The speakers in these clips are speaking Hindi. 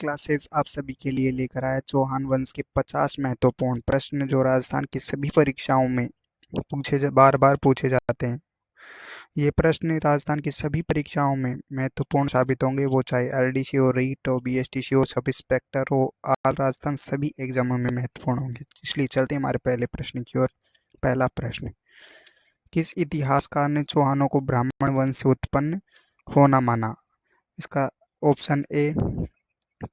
क्लासेस आप सभी के लिए लेकर आया चौहान वंश के 50 महत्वपूर्ण प्रश्न जो राजस्थान की सभी परीक्षाओं में बार बार पूछे जाते हैं। ये प्रश्न राजस्थान की सभी परीक्षाओं में महत्वपूर्ण साबित होंगे, वो चाहे एलडीसी हो, रीट हो, बीएसटीसी हो, सब इंस्पेक्टर हो, आल राजस्थान सभी एग्जामों में महत्वपूर्ण होंगे। इसलिए चलते हैं हमारे पहले प्रश्न की ओर। पहला प्रश्न, किस इतिहासकार ने चौहानों को ब्राह्मण वंश से उत्पन्न होना माना? इसका option A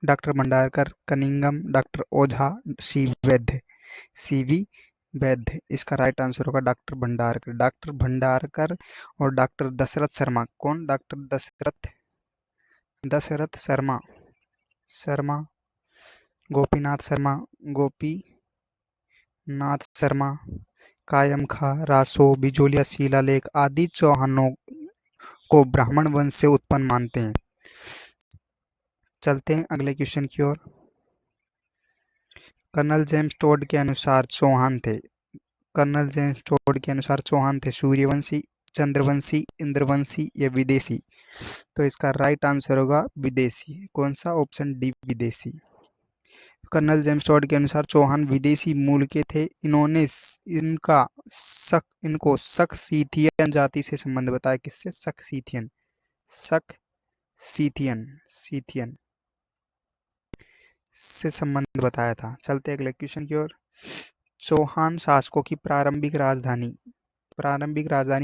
doctor Bhandarkar, Cunningham, doctor Ojha, CV वैद्य। इसका राइट आंसर होगा डॉक्टर भंडारकर और डॉक्टर दशरथ शर्मा। कौन? डॉक्टर दशरथ दशरथ शर्मा शर्मा गोपीनाथ शर्मा, गोपीनाथ शर्मा, कायम खा, रासो, बिजोलिया शिलालेख आदि चौहानों को ब्राह्मण वंश से उत्पन्न मानते हैं। चलते हैं अगले क्वेश्चन की ओर। कर्नल जेम्स टोड के अनुसार चौहान थे। कर्नल जेम्स टोड के अनुसार चौहान थे सूर्यवंशी, चंद्रवंशी, इंद्रवंशी या विदेशी? तो इसका राइट आंसर होगा विदेशी। कौन सा? ऑप्शन डी, विदेशी। कर्नल जेम्स टोड के अनुसार चौहान विदेशी मूल के थे। इनको सक्सीथियन जाति से संबंध बताया। किससे? सक्सीथियन सीथियन से संबंध बताया था। चलते अगले क्वेश्चन की ओर। चौहान शासकों की प्रारंभिक राजधानी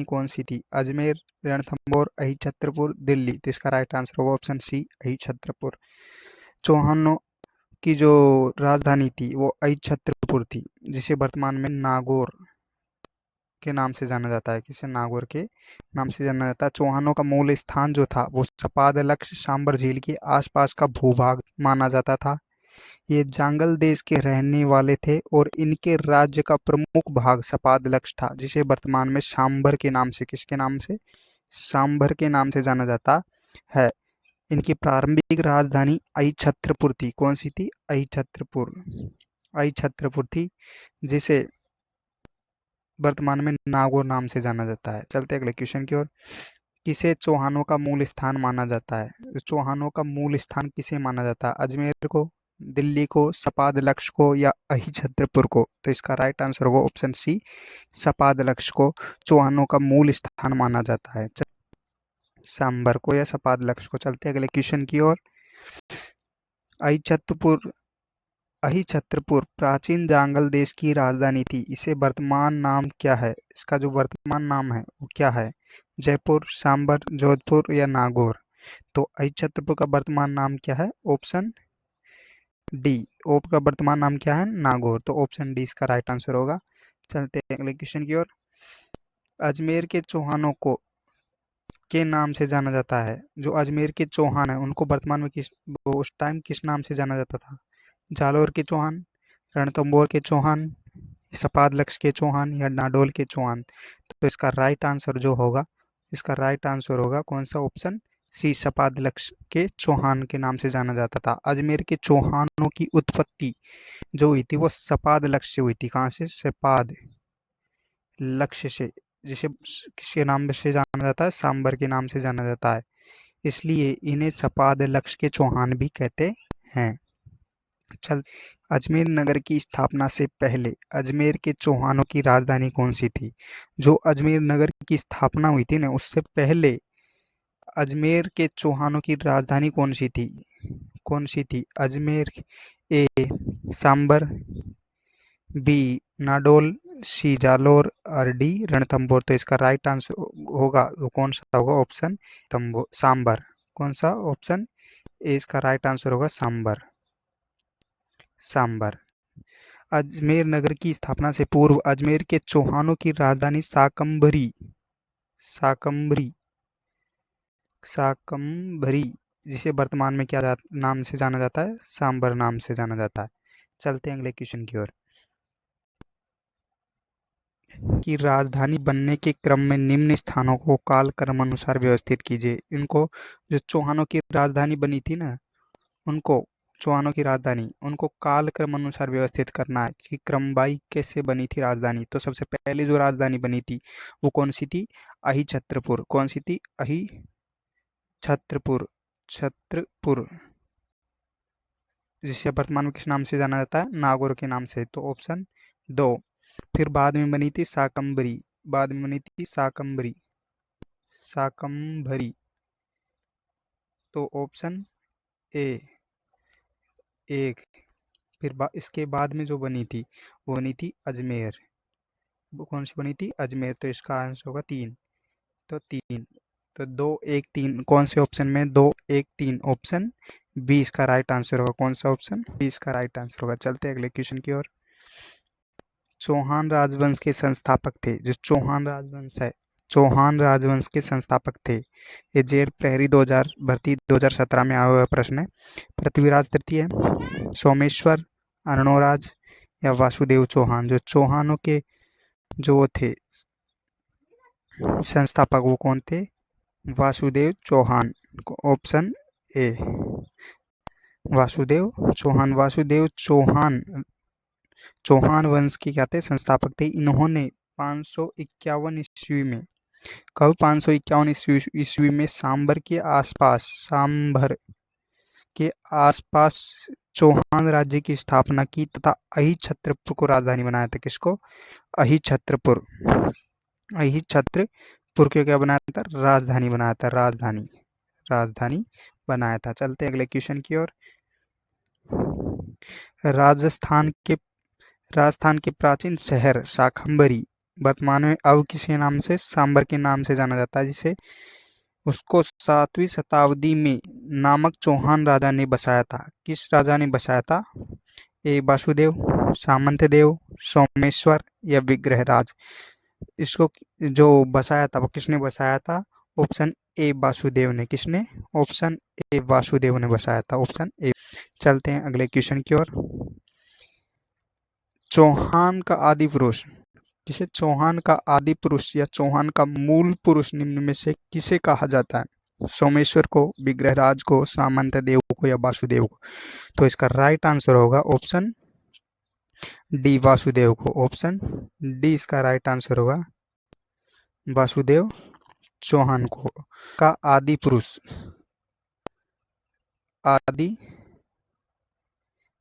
कौन सी थी? अजमेर, रणथंभौर, अहिछत्रपुर, दिल्ली? तो इसका राइट आंसर होगा ऑप्शन सी, अहिछत्रपुर। चौहानों की जो राजधानी थी वो अहिछत्रपुर थी, जिसे वर्तमान में नागौर के नाम से जाना जाता है। किसे? नागौर के नाम से जाना जाता है। चौहानों का मूल स्थान जो था वो सपादलक्ष सांबर झील के आसपास का भूभाग माना जाता था। ये जांगल देश के रहने वाले थे और इनके राज्य का प्रमुख भाग सपादलक्ष था, जिसे वर्तमान में सांबर के नाम से, किसके नाम से? सांबर के नाम से जाना जाता है। इनकी प्रारंभिक राजधानी अहिछत्रपुर थी। कौन सी थी? अहिछत्रपुर थी, जिसे वर्तमान में नागौर नाम से जाना जाता है। चलते अगले क्वेश्चन की ओर। किसे चौहानों का मूल स्थान माना जाता है? चौहानों का मूल स्थान किसे माना जाता है? अजमेर को, दिल्ली को, सपादलक्ष को या अहिछत्रपुर को? तो इसका राइट आंसर होगा ऑप्शन सी, सपादलक्ष को चौहानों का मूल स्थान माना जाता है। सांबर को या सपादलक्ष को? चलते अगले क्वेश्चन की ओर। अहिछत्रपुर अहिछत्रपुर प्राचीन जांगल देश की राजधानी थी। इसे वर्तमान नाम क्या है? इसका जो वर्तमान नाम है वो क्या है? जयपुर, सांबर, जोधपुर या नागौर? तो अहिछत्रपुर का वर्तमान नाम क्या है? Option D. ओप का वर्तमान नाम क्या है? नागौर। तो ऑप्शन डी इसका राइट आंसर होगा। चलते हैं अगले क्वेश्चन की ओर। अजमेर के चौहानों को के नाम से जाना जाता है। जो अजमेर के चौहान है उनको वर्तमान में उस टाइम किस नाम से जाना जाता था? जालोर के चौहान, रणथंभौर के चौहान, सपादलक्ष के चौहान या नाडोल के चौहान? तो इसका राइट आंसर होगा कौन सा? ऑप्शन सी, सपादलक्ष के चौहान के नाम से जाना जाता था। अजमेर के चौहानों की उत्पत्ति जो हुई थी वो सपादलक्ष से हुई थी। कहाँ से? सपाद लक्ष्य से, जिसे किसके नाम से जाना जाता है? सांबर के नाम से जाना जाता है। इसलिए इन्हें सपादलक्ष के चौहान भी कहते हैं। चल, अजमेर नगर की स्थापना से पहले अजमेर के चौहानों की राजधानी कौन सी थी? जो अजमेर नगर की स्थापना हुई थी ना, उससे पहले अजमेर के चौहानों की राजधानी कौन सी थी? अजमेर? ए सांबर, बी नाडोल, सी जालोर और डी रणथंभौर? तो इसका राइट आंसर होगा वो कौन सा होगा? ऑप्शन सांबर। कौन सा? ऑप्शन ए इसका राइट आंसर होगा सांबर। अजमेर नगर की स्थापना से पूर्व अजमेर के चौहानों की राजधानी साकंभरी, जिसे वर्तमान में नाम से जाना जाता है? सांबर नाम से जाना जाता है। चलते हैं अगले क्वेश्चन की ओर। की राजधानी बनने के क्रम में निम्न स्थानों को कालक्रम अनुसार व्यवस्थित कीजिए। इनको जो चौहानों की राजधानी बनी थी ना, उनको कालक्रम अनुसार व्यवस्थित करना है कि क्रमवाई कैसे बनी थी राजधानी। तो सबसे पहले जो राजधानी बनी थी वो कौन सी थी? अहिछत्रपुर। कौन सी थी? अहिछत्रपुर। जिसे वर्तमान में किस नाम से जाना जाता है, नागौर के नाम से, तो ऑप्शन 2। फिर बाद में बनी थी शाकंभरी, बाद में बनी थी शाकंभरी, शाकंभरी, तो ऑप्शन ए, एक। फिर इसके बाद में जो बनी थी वो बनी थी अजमेर, वो कौन सी बनी थी, अजमेर, तो इसका आंसर होगा 3, तो 3, तो 2 1 3 कौन से ऑप्शन में, 2 1 3 ऑप्शन बी इसका राइट आंसर होगा। कौन सा ऑप्शन, बी इसका राइट आंसर होगा। चलते हैं अगले क्वेश्चन की ओर। चौहान राजवंश के संस्थापक थे, जो चौहान राजवंश है, चौहान राजवंश के संस्थापक थे, ये जेल प्रहरी 2000 भर्ती 2017 में आया हुआ प्रश्न है। पृथ्वीराज तृतीय, सोमेश्वर, अर्णोराज या वासुदेव चौहान। जो चौहानों के जो वो थे संस्थापक, वो कौन थे, वासुदेव चौहान, ऑप्शन ए, वासुदेव चौहान। वासुदेव चौहान चौहान वंश के क्या थे, संस्थापक थे। इन्होंने 551 ईस्वी में, कब, 551 ईस्वी में सांबर के आसपास, सांभर के आसपास चौहान राज्य की स्थापना की तथा अहिछत्रपुर को राजधानी बनाया था। किसको, अहिछत्रपुर, अहिछत्रपुर को क्या बनाया था, राजधानी बनाया था, राजधानी, राजधानी बनाया था। चलते हैं अगले क्वेश्चन की ओर। राजस्थान के राजस्थान के प्राचीन शहर शाकंभरी वर्तमान में अब किसी नाम से, सांबर के नाम से जाना जाता है, जिसे उसको 7वीं शताब्दी में नामक चौहान राजा ने बसाया था। किस राजा ने बसाया था, ए वासुदेव, सामंतदेव, सोमेश्वर या विग्रहराज। इसको जो बसाया था वो किसने बसाया था, ऑप्शन ए वासुदेव ने। किसने, ऑप्शन ए वासुदेव ने बसाया था, ऑप्शन ए। चलते हैं अगले क्वेश्चन की ओर। चौहान का आदि पुरुष, जिसे चौहान का आदि पुरुष या चौहान का मूल पुरुष निम्न में से किसे कहा जाता है, सोमेश्वर को, विग्रहराज को, सामंतदेव को या वासुदेव को। तो इसका राइट आंसर होगा ऑप्शन डी, वासुदेव को, ऑप्शन डी इसका राइट आंसर होगा, वासुदेव चौहान को का आदि पुरुष, आदि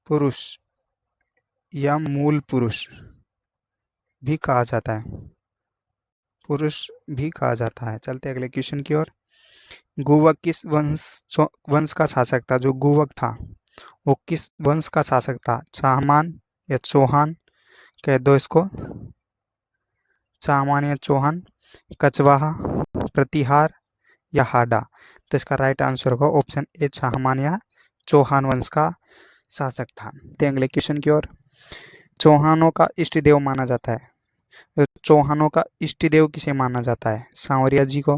पुरुष या मूल पुरुष भी कहा जाता है, पुरुष भी कहा जाता है। चलते अगले क्वेश्चन की ओर। गुवक किस वंश का शासक था, जो गुवक था वो किस वंश का शासक था, चाहमान या चौहान, कह दो इसको, चाहमान या चौहान, कचवाहा, प्रतिहार या हाडा। तो इसका राइट आंसर होगा ऑप्शन ए, चाहमान या चौहान वंश का शासक था। तो अगले क्वेश्चन की ओर। चौहानों का इष्ट देव माना जाता है, तो चौहानों का इष्ट देव किसे माना जाता है, सांवरिया जी को,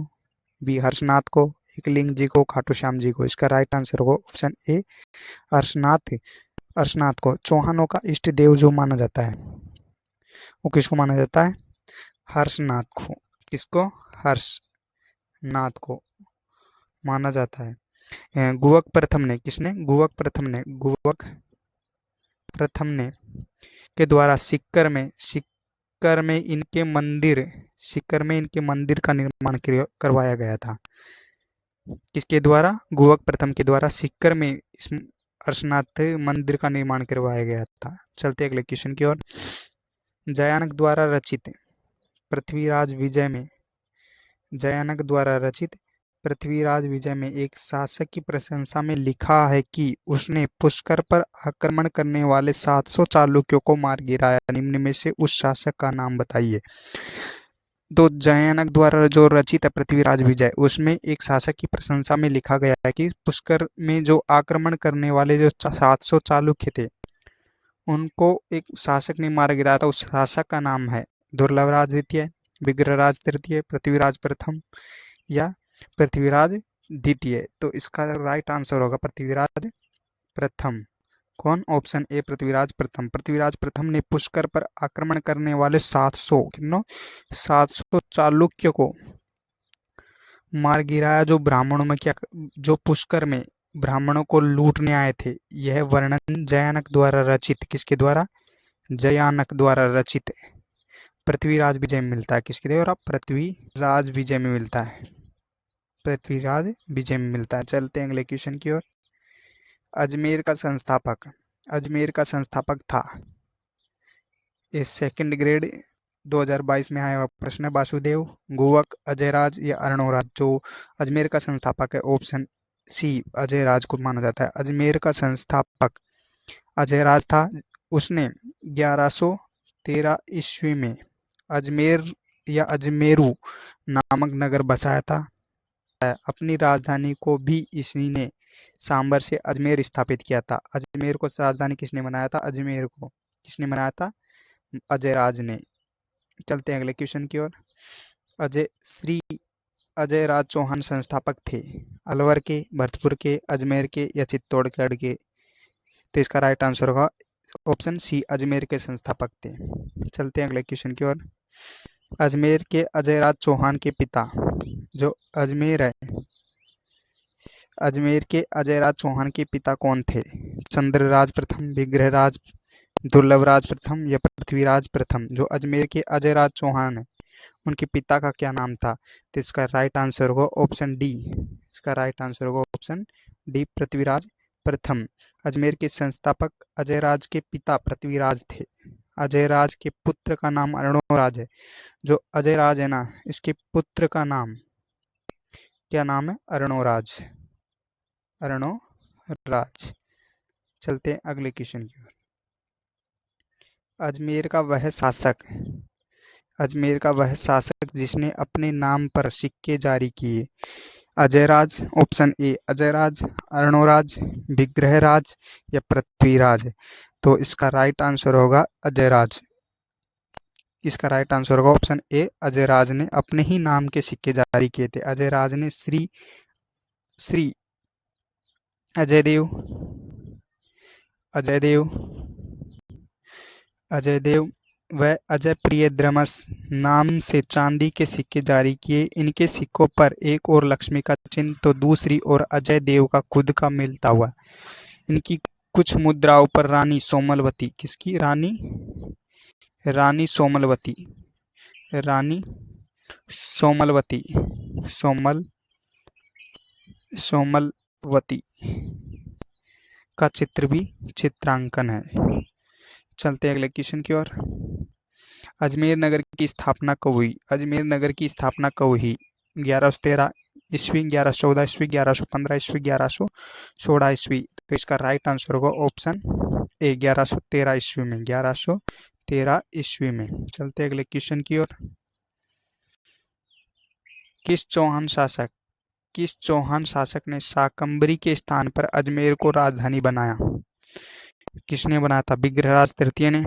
बी हर्षनाथ को, एकलिंग जी को, खाटू श्याम जी को। इसका राइट आंसर होगा ऑप्शन ए, हर्षनाथ, हर्षनाथ को। चौहानों का इष्ट देव जो माना जाता है वो किसको माना जाता है, हर्षनाथ को। किसको, हर्षनाथ को माना जाता है। गुवक प्रथम ने, किसने, गुवक प्रथम ने, गुवक प्रथम ने के द्वारा सिक्कर में इनके मंदिर, सिक्कर में इनके मंदिर का निर्माण करवाया गया था। किसके द्वारा, गुवक प्रथम के द्वारा सिक्कर में इस हर्षनाथ मंदिर का निर्माण करवाया गया था। चलते अगले क्वेश्चन की ओर। जयानक द्वारा रचित पृथ्वीराज विजय में, जयानक द्वारा रचित पृथ्वीराज विजय में एक शासक की प्रशंसा में लिखा है कि उसने पुष्कर पर आक्रमण करने वाले 700 चालुक्यों को मार गिराया। निम्न में से उस शासक का नाम बताइए। तो जयानक द्वारा जो रचित है पृथ्वीराज विजय, उसमें एक शासक की प्रशंसा में लिखा गया है कि पुष्कर में जो आक्रमण करने वाले जो 700 चालुक्य थे उनको एक शासक ने मार गिराया था। उस शासक का नाम है दुर्लभराज द्वितीय, विग्रहराज तृतीय, पृथ्वीराज प्रथम या पृथ्वीराज द्वितीय। तो इसका राइट आंसर होगा पृथ्वीराज प्रथम। कौन, ऑप्शन ए, पृथ्वीराज प्रथम। पृथ्वीराज प्रथम ने पुष्कर पर आक्रमण करने वाले 700 कितनों, 700 चालुक्य को मार गिराया। जो ब्राह्मणों में क्या, जो पुष्कर में ब्राह्मणों को लूटने आए थे। यह वर्णन जयानक द्वारा रचित, किसके द्वारा, जयानक द्वारा रचित पृथ्वीराज विजय में मिलता है। किसके द्वारा, पृथ्वीराज विजय में मिलता है, पृथ्वीराज विजय में मिलता है। चलते हैं अगले क्वेश्चन की ओर। अजमेर का संस्थापक, अजमेर का संस्थापक था, ये सेकंड ग्रेड 2022 में आया हुआ प्रश्न है। वासुदेव, गुवक, अजयराज या अर्णोराज। जो अजमेर का संस्थापक है ऑप्शन सी अजयराज को माना जाता है। अजमेर का संस्थापक अजयराज था। उसने 1113 ईस्वी में अजमेर या अजमेरू नामक नगर बसाया था। अपनी राजधानी को भी इसी ने सांबर से अजमेर स्थापित किया था। अजमेर को राजधानी किसने बनाया था? अजमेर को किसने बनाया था? अजयराज ने। चलते हैं अगले क्वेश्चन की ओर। श्री अजयराज चौहान संस्थापक थे अलवर के, भरतपुर के, अजमेर के या चित्तौड़गढ़ के? तो इसका राइट आंसर होगा ऑप्शन सी अजमेर के संस्थापक थे। चलते हैं अगले क्वेश्चन की ओर। अजमेर के अजयराज चौहान के पिता, जो अजमेर है, अजमेर के अजयराज चौहान के पिता कौन थे? चंद्रराज प्रथम, विग्रहराज, दुर्लभराज प्रथम या पृथ्वीराज प्रथम? जो अजमेर के अजयराज चौहान है उनके पिता का क्या नाम था? तो इसका राइट आंसर होगा ऑप्शन डी। इसका राइट आंसर होगा ऑप्शन डी, पृथ्वीराज प्रथम। अजमेर के संस्थापक अजयराज के पिता पृथ्वीराज थे। अजयराज के पुत्र का नाम अर्णोराज है। जो अजयराज है ना, इसके पुत्र का नाम क्या नाम है? अर्णोराज, अर्णोराज। चलते हैं अगले क्वेश्चन की ओर। अजमेर का वह शासक, अजमेर का वह शासक जिसने अपने नाम पर सिक्के जारी किए। अजयराज, ऑप्शन ए अजयराज, अर्णोराज, विग्रहराज या पृथ्वीराज? तो इसका राइट आंसर होगा अजयराज। इसका राइट आंसर होगा ऑप्शन ए अजयराज ने अपने ही नाम के सिक्के जारी किए थे। अजयराज ने श्री श्री अजयदेव, अजयदेव, अजयदेव व अजय प्रियद्रमस नाम से चांदी के सिक्के जारी किए। इनके सिक्कों पर एक और लक्ष्मी का चिन्ह तो दूसरी ओर अजय देव का खुद का मिलता हुआ। इनकी कुछ मुद्राओं पर रानी सोमलवती, किसकी रानी? रानी सोमलवती, रानी सोमलवती, सोमलवती का चित्र भी चित्रांकन है। चलते हैं अगले क्वेश्चन की ओर। अजमेर नगर की स्थापना कब हुई? अजमेर नगर की स्थापना कब हुई? 1113 ईस्वी, 1114 ईस्वी, 1115 ईस्वी, 1116 ईस्वी? तो इसका राइट आंसर होगा ऑप्शन ए 1113 ईस्वी में, 1113 ईस्वी में। चलते हैं अगले क्वेश्चन की ओर। किस चौहान शासक ने शाकंभरी के स्थान पर अजमेर को राजधानी बनाया? किसने बनाया था? विग्रहराज तृतीय ने,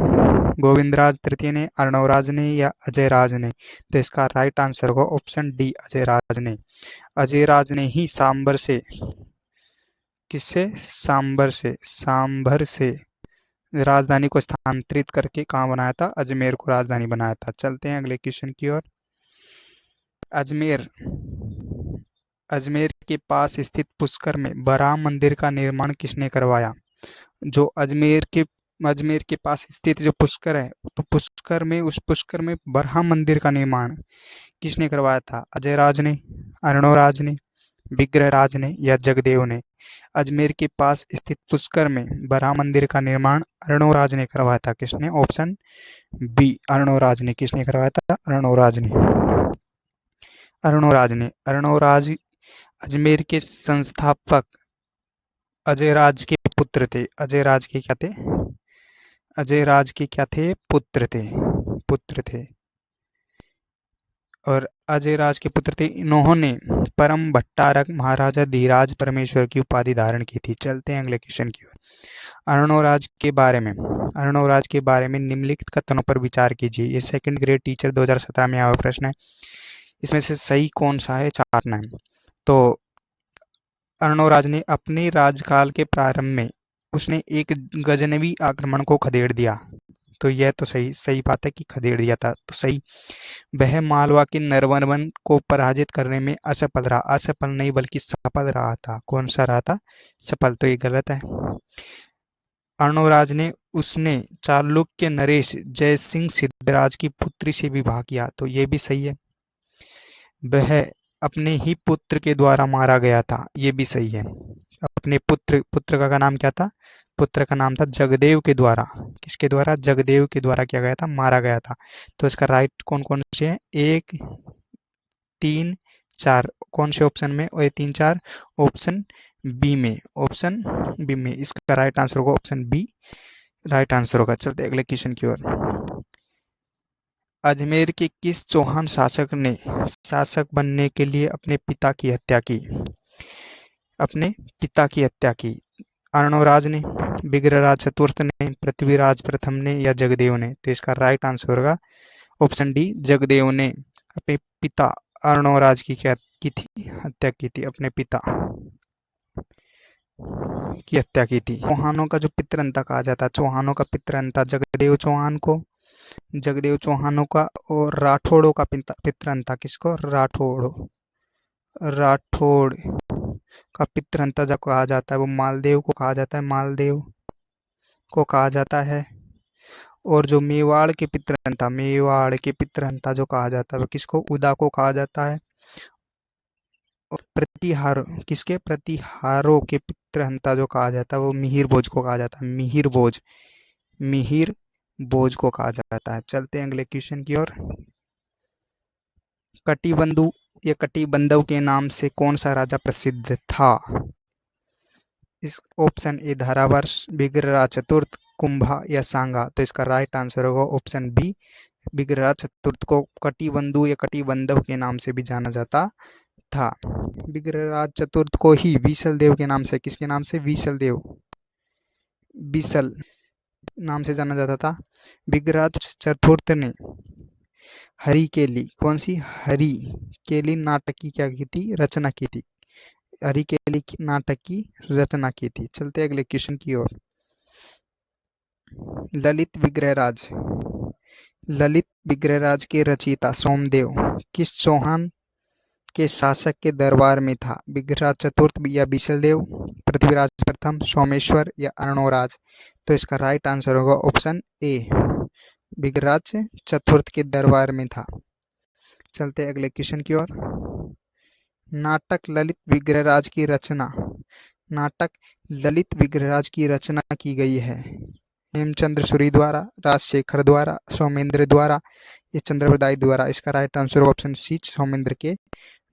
गोविंदराज तृतीय ने, अर्णवराज ने या अजयराज ने? तो इसका राइट आंसर होगा ऑप्शन डी अजयराज ने। अजयराज ने ही सांबर से, किससे? सांभर से राजधानी को स्थानांतरित करके कहाँ बनाया था? अजमेर को राजधानी बनाया था। चलते हैं अगले क्वेश्चन की ओर। अजमेर के पास स्थित पुष्कर में बराह मंदिर का निर्माण किसने करवाया? जो अजमेर के पास स्थित जो पुष्कर है, तो उस पुष्कर में बराह मंदिर का निर्माण किसने करवाया था? अजयराज ने, अर्णोराज ने, विग्रहराज ने या जगदेव ने? अजमेर के पास स्थित पुष्कर में बराह मंदिर का निर्माण अर्णोराज ने करवाया था। किसने? ऑप्शन बी अर्णोराज ने। किसने करवाया था? अर्णोराज ने, अर्णोराज ने। अर्णोराज अजमेर के संस्थापक अजयराज के पुत्र थे। अजयराज के क्या थे? अजयराज के क्या थे? पुत्र थे। और अजयराज के पुत्र थे। इन्होंने परम भट्टारक महाराजा धीराज परमेश्वर की उपाधि धारण की थी। चलते हैं अगले क्वेश्चन की ओर। अर्णोराज के बारे में निम्नलिखित कथनों पर विचार कीजिए। ये सेकंड ग्रेड टीचर 2017 में आया हुआ प्रश्न है। इसमें से सही कौन सा है, चाटना है। तो अर्णोराज ने अपने राजकाल के प्रारंभ में उसने एक गजनवी आक्रमण को खदेड़ दिया। तो यह तो सही बात है कि खदेड़ दिया था, तो सही। वह मालवा के नरवरवन को पराजित करने में असफल नहीं बल्कि सफल रहा था। कौन सा रहा था? सफल। तो ये गलत है। अर्णोराज ने उसने चालुक्य नरेश जयसिंह सिद्धराज की पुत्री से विवाह किया। तो ये भी सही है। वह अपने ही पुत्र के द्वारा मारा गया था। ये भी सही है। अपने पुत्र का नाम क्या था? पुत्र का नाम था जगदेव के द्वारा। किसके द्वारा? जगदेव के द्वारा किया गया था, मारा गया था। तो इसका राइट कौन कौन से हैं? एक, तीन, चार। कौन से ऑप्शन में? और ये तीन चार ऑप्शन बी में, ऑप्शन बी में इसका राइट आंसर होगा, ऑप्शन बी राइट आंसर होगा। चलते अगले क्वेश्चन की ओर। अजमेर के किस चौहान शासक ने शासक बनने के लिए अपने पिता की हत्या की? अपने पिता की हत्या की। अर्णोराज ने, विग्रहराज चतुर्थ ने, पृथ्वीराज प्रथम ने या जगदेव ने? तो इसका राइट आंसर होगा ऑप्शन डी, जगदेव ने अपने पिता अर्णोराज की क्या की थी? हत्या की थी, अपने पिता की हत्या की थी। चौहानों का जो पितरंता कहा जाता है, चौहानों का पितरंता जगदेव चौहान को, जगदेव चौहानों का। और राठौड़ों का पितरंता किसको? राठौड़ों, राठौड़ का पितरंता जब कहा जाता है वो मालदेव को कहा जाता है, मालदेव को कहा जाता है। और जो मेवाड़ के पितरंता, मेवाड़ के पितरंता जो कहा जाता है वो किसको? उदा को कहा जाता है। और प्रतिहार, किसके? प्रतिहारों के पितरंता जो कहा जाता है वो मिहिर भोज को कहा जाता है, मिहिर भोज, मिहिर भोज को कहा जाता है। चलते हैं अगले क्वेश्चन की ओर। कटिबंधु या कटिबंधव के नाम से कौन सा राजा प्रसिद्ध था? इस ऑप्शन ए धारावर्ष, विग्रहराज चतुर्थ, कुंभा या सांगा? तो इसका राइट आंसर होगा ऑप्शन बी, विग्रहराज चतुर्थ को कटिबंधु या कटिबंधव के नाम से भी जाना जाता था। विग्रहराज चतुर्थ को ही विशल देव के नाम से, किसके नाम से? विशल देव, विशल नाम से जाना जाता था। विग्रहराज चतुर्थ ने हरि केली, कौन सी? हरि केली नाटक की क्या की थी? रचना की थी। हरि केली नाटक की रचना की थी। चलते अगले क्वेश्चन की ओर। ललित विग्रहराज, ललित विग्रहराज के रचयिता सोमदेव किस चौहान के शासक के दरबार में था? विग्रहराज चतुर्थ या विशलदेव, पृथ्वीराज प्रथम, सोमेश्वर या अर्णोराज? तो इसका राइट आंसर होगा ऑप्शन ए, विग्रहराज चतुर्थ के दरबार में था। चलते अगले क्वेश्चन की ओर। नाटक ललित विग्रहराज की रचना, नाटक ललित विग्रहराज की रचना की गई है हेमचंद्र सूरी द्वारा, राजशेखर द्वारा, सौमेंद्र द्वारा या चंद्रप्रदाय द्वारा? इसका right answer option C, Soumendra के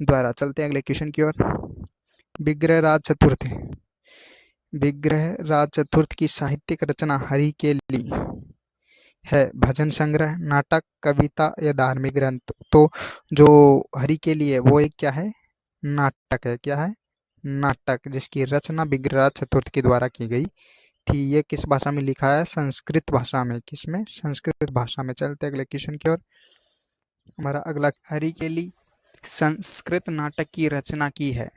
द्वारा। चलते हैं अगले क्वेश्चन की ओर। विग्रहराज चतुर्थ, विग्रहराज चतुर्थ की साहित्यिक रचना हरि के लिए है भजन संग्रह, नाटक, कविता या धार्मिक ग्रंथ? तो जो हरि के लिए वो एक क्या है? नाटक है। क्या है? नाटक, जिसकी रचना विग्रहराज चतुर्थ के द्वारा की गई थी। ये किस भाषा में लिखा है? संस्कृत भाषा में। किसमें? संस्कृत भाषा में। चलते अगले क्वेश्चन की ओर। हमारा अगला, हरिकेली संस्कृत नाटक की रचना की है,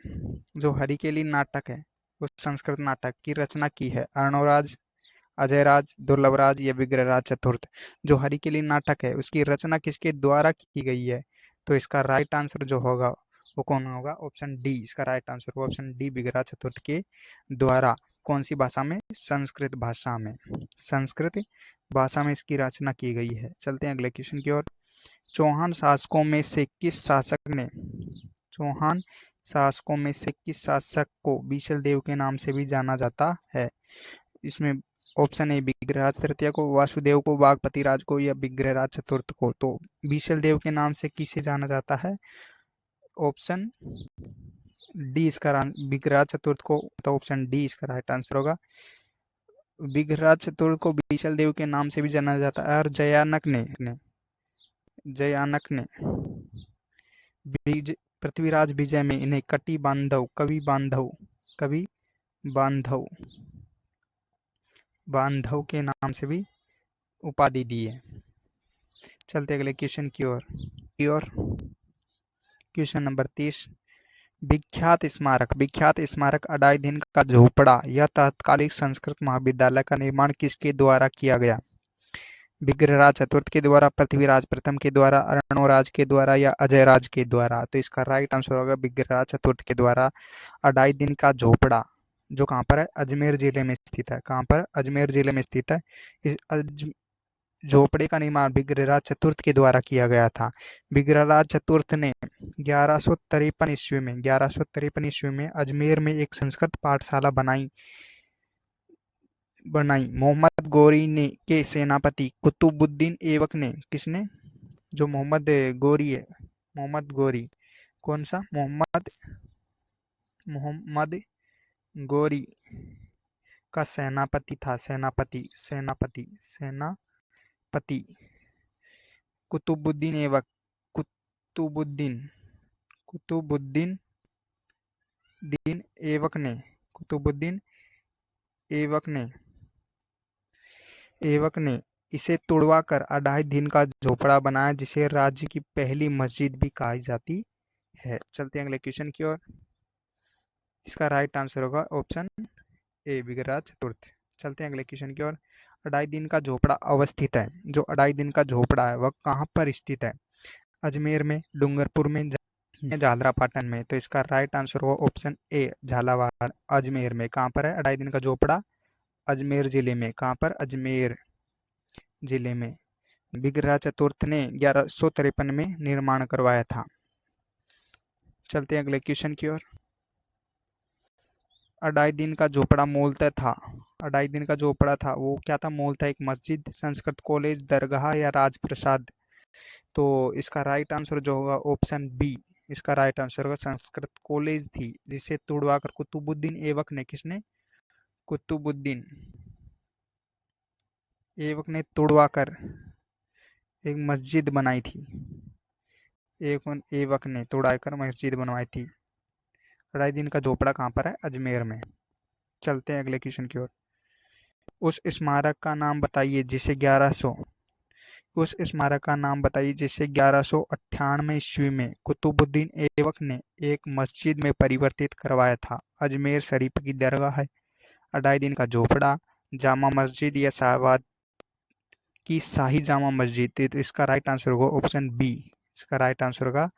जो हरिकेली नाटक है उस संस्कृत नाटक की रचना की है अर्णोराज, अजयराज, दुर्लभराज या विग्रहराज चतुर्थ? जो हरिकेली नाटक है उसकी रचना किसके द्वारा की गई है? तो इसका राइट आंसर जो होगा वो कौन होगा? ऑप्शन डी, इसका राइट आंसर होगा ऑप्शन डी, विग्रहराज चतुर्थ के द्वारा। कौन सी भाषा में? संस्कृत भाषा में, संस्कृत भाषा में इसकी रचना की गई है। चलते हैं अगले क्वेश्चन की ओर। चौहान शासकों में से किस शासक ने, चौहान शासकों में से किस शासक को विशल देव के नाम से भी जाना जाता है? इसमें ऑप्शन ए, विग्रहराज तृतीय को, वासुदेव को, वागपति राज को या विग्रहराज चतुर्थ को? तो विशल देव के नाम से किसे जाना जाता है? ऑप्शन डी इसका विग्रहराज चतुर्थ को, तो ऑप्शन डी इसका राइट आंसर होगा। विग्रहराज चतुर्थ को विशल देव के नाम से भी जाना जाता है। और जयानक ने पृथ्वीराज विजय में इन्हें कटी बांधव, कवि बांधव, कवि बांधव, बांधव के नाम से भी उपाधि दी है। चलते अगले क्वेश्चन की ओर। Question number 30। विख्यात स्मारक अडाईदीन का झोपड़ा या तत्कालिक संस्कृत महाविद्यालय का निर्माण किसके द्वारा किया गया? विग्रहराज चतुर्थ के द्वारा, पृथ्वीराज प्रथम के द्वारा, अर्णोराज के द्वारा या अजयराज के द्वारा? तो इसका राइट आंसर होगा विग्रहराज चतुर्थ के द्वारा। अडाईदीन का झोपड़ा जो कहाँ पर है? अजमेर जिले में स्थित है। कहाँ पर? अजमेर जिले में स्थित है। इस झोपड़े का निर्माण विग्रहराज चतुर्थ के द्वारा किया गया था। विग्रहराज चतुर्थ ने 1153 ईस्वी में अजमेर में एक संस्कृत पाठशाला बनाई मोहम्मद गोरी ने के सेनापति कुतुबुद्दीन ऐबक ने। किसने? जो मोहम्मद गोरी है, मोहम्मद गोरी। कौन सा? मोहम्मद गोरी का सेनापति था। सेनापति कुतुबुद्दीन ऐबक। कुतुबुद्दीन कुतुबुद्दीन ऐबक ने इसे तुड़वाकर 2.5 दिन का झोपड़ा बनाया, जिसे राज्य की पहली मस्जिद भी कही जाती है। चलते हैं अगले क्वेश्चन की ओर। इसका राइट आंसर होगा ऑप्शन ए, विग्रहराज चतुर्थ। चलते हैं अगले क्वेश्चन की ओर। 2.5 दिन का झोपड़ा अवस्थित है। जो 2.5 दिन का झोपड़ा है वह कहाँ पर स्थित है? अजमेर में, डूंगरपुर में, झालरापाटन में। तो इसका राइट आंसर होगा ऑप्शन ए, झालावाड़। अजमेर में। कहाँ पर है 2.5 दिन का झोपड़ा? अजमेर जिले में। कहाँ पर? अजमेर जिले में। विग्रह चतुर्थ ने 1153 में निर्माण करवाया था। चलते हैं अगले क्वेश्चन की ओर। 2.5 दिन का झोपड़ा मूलतः था। 2.5 दिन का झोपड़ा था वो क्या था? मूलतः एक मस्जिद, संस्कृत कॉलेज, दरगाह या राजप्रसाद। तो इसका राइट आंसर जो होगा ऑप्शन बी। इसका राइट आंसर होगा संस्कृत कॉलेज थी, जिसे तुड़वाकर कुतुबुद्दीन ऐबक ने। किसने? कुतुबुद्दीन ऐबक ने तुड़वाकर एक मस्जिद बनाई थी। ऐबक ने तुड़वाकर मस्जिद बनवाई थी। 2.5 दिन का झोपड़ा कहाँ पर है? अजमेर में। चलते हैं अगले क्वेश्चन की ओर। उस स्मारक का नाम बताइए जिसे 1198 ईस्वी में कुतुबुद्दीन ऐबक ने एक मस्जिद में परिवर्तित करवाया था। अजमेर शरीफ की दरगाह है, 2.5 दिन का झोपड़ा, जामा मस्जिद या शाहबाद की शाही जामा मस्जिद। तो इसका राइट आंसर होगा ऑप्शन बी। इसका राइट आंसर होगा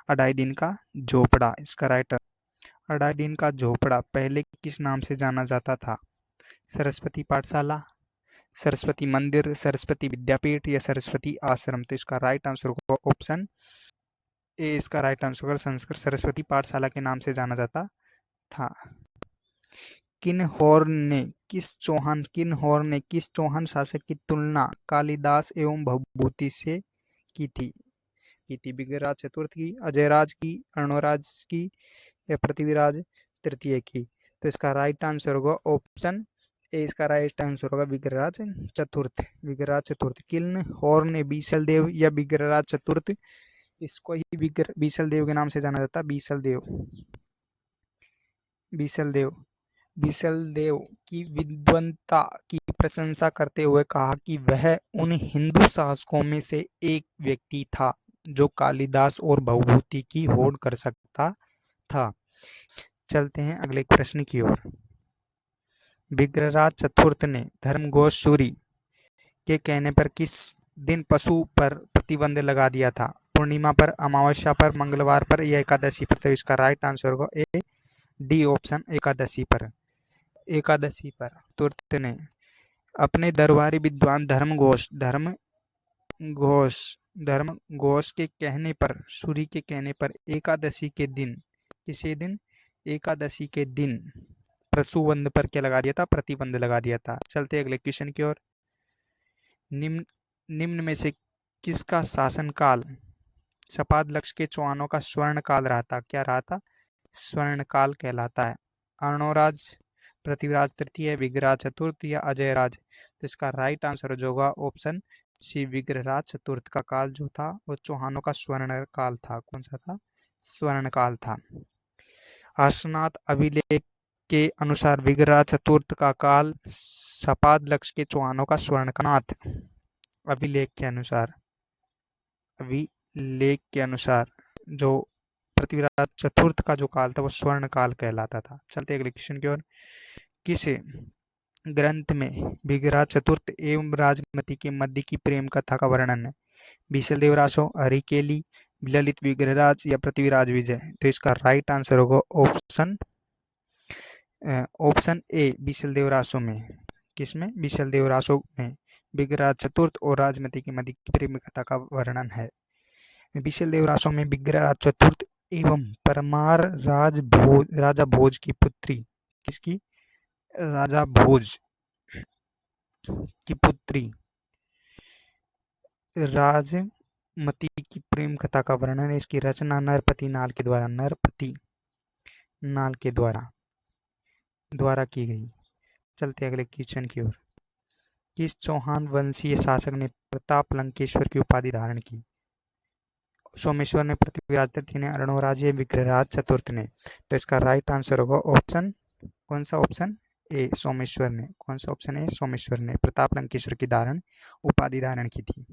2.5 दिन का झोपड़ा। इसका राइट 2.5 दिन का झोपड़ा पहले किस नाम से जाना जाता था? सरस्वती पाठशाला, सरस्वती मंदिर, सरस्वती विद्यापीठ या सरस्वती आश्रम। तो इसका राइट आंसर होगा ऑप्शन ए। इसका राइट आंसर होगा संस्कृत सरस्वती पाठशाला के नाम से जाना जाता था। किन्हौर ने किस चौहान शासक की तुलना कालिदास एवं भवभूति से की थी? विग्रहराज चतुर्थ की, अजयराज की, अर्णोराज की या पृथ्वीराज तृतीय की। तो इसका राइट आंसर होगा ऑप्शन ए। इसका राइट आंसर होगा विग्रहराज चतुर्थ। किन्हौर ने बीसलदेव या विग्रहराज चतुर्थ, इसको ही बीसलदेव के नाम से जाना जाता। बीसलदेव की विद्वत्ता की प्रशंसा करते हुए कहा कि वह उन हिंदू शासकों में से एक व्यक्ति था जो कालिदास और भवभूति की होड़ कर सकता था। चलते हैं अगले प्रश्न की ओर। विग्रहराज चतुर्थ ने धर्मघोष सूरी के कहने पर किस दिन पशु पर प्रतिबंध लगा दिया था? पूर्णिमा पर, अमावस्या पर, मंगलवार पर या एकादशी पर। तो इसका राइट आंसर होगा ए, डी ऑप्शन, एकादशी पर। तुर्त ने अपने दरबारी विद्वान धर्मघोष के कहने पर, सूरी के कहने पर एकादशी के दिन, किसी दिन? एकादशी के दिन पशुबंध पर क्या लगा दिया था? प्रतिबंध लगा दिया था। चलते अगले क्वेश्चन की ओर। निम्न में से किसका शासनकाल शपादलक्ष के चौहानों का स्वर्ण काल रहा था? क्या रहा था? स्वर्ण काल कहलाता है। अर्णोराज, पृथ्वीराज तृतीय, विग्रहराज चतुर्थ या अजयराज। तो इसका राइट आंसर जो होगा ऑप्शन सी, विग्रहराज चतुर्थ का काल जो था वो चौहानों का स्वर्ण काल था। कौन सा था? स्वर्ण काल था। हर्षनाथ अभिलेख के अनुसार विग्रहराज चतुर्थ का काल शपादलक्ष के चौहानों का स्वर्ण काल। अभिलेख के अनुसार जो पृथ्वीराज चतुर्थ का जो काल था वो स्वर्ण काल कहलाता था। चलते अगले क्वेश्चन की ओर। किस ग्रंथ में विग्रहराज चतुर्थ एवं राजमती के मध्य की प्रेम कथा का वर्णन है? बीसलदेव रासो, हरिकेली, ललित विग्रहराज या पृथ्वीराज विजय। तो इसका राइट आंसर होगा ऑप्शन ए, बीसलदेव रासो में। किसमें? बीसलदेव रासो में विग्रहराज चतुर्थ और राजमती के मध्य की प्रेम कथा का वर्णन है। विशलदेव रासो में विग्रहराज चतुर्थ एवं परमार राजा भोज की पुत्री, किसकी? राजा भोज की पुत्री राजमती की प्रेम कथा का वर्णन है। इसकी रचना नरपति नाल के द्वारा की गई। चलते अगले क्वेश्चन की ओर। किस चौहान वंशीय शासक ने प्रताप लंकेश्वर की उपाधि धारण की? सोमेश्वर ने, पृथ्वीराज तृतीय ने, अर्णोराज या विग्रहराज चतुर्थ ने। तो इसका राइट आंसर होगा ऑप्शन, कौन सा ऑप्शन? ए, सोमेश्वर ने। कौन सा ऑप्शन है? सोमेश्वर ने प्रताप लंकेश्वर की उपाधि धारण की थी।